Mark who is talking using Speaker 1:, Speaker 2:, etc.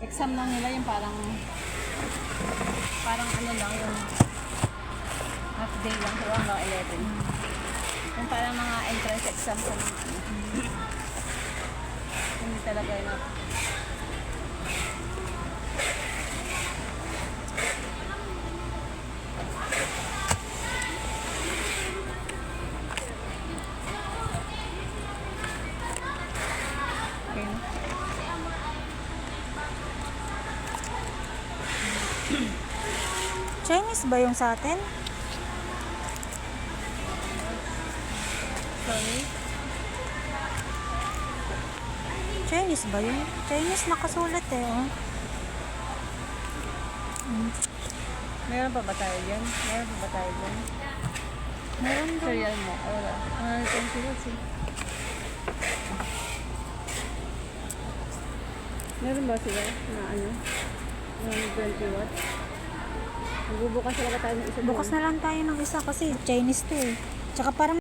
Speaker 1: exam lang nila yung parang ano lang yung half day lang pero hanggang 11. Yung parang mga entrance exam sa mga ano. Hindi talaga yun. Okay.
Speaker 2: Chinese ba yung sa atin?
Speaker 1: Sorry.
Speaker 2: Chinese ba yun? Chinese nakasulat eh. Oh.
Speaker 1: Meron pa ba tayo dyan? Meron pa ba tayo dyan?
Speaker 2: Meron ba?
Speaker 1: Serial mo? Oh, wala. 120 watts eh. Meron ba sila na ano? 120 watts? Magbubukas talaga tayo ng isa.
Speaker 2: Bukas na lang tayo ng isa kasi Chinese to eh. Tsaka parang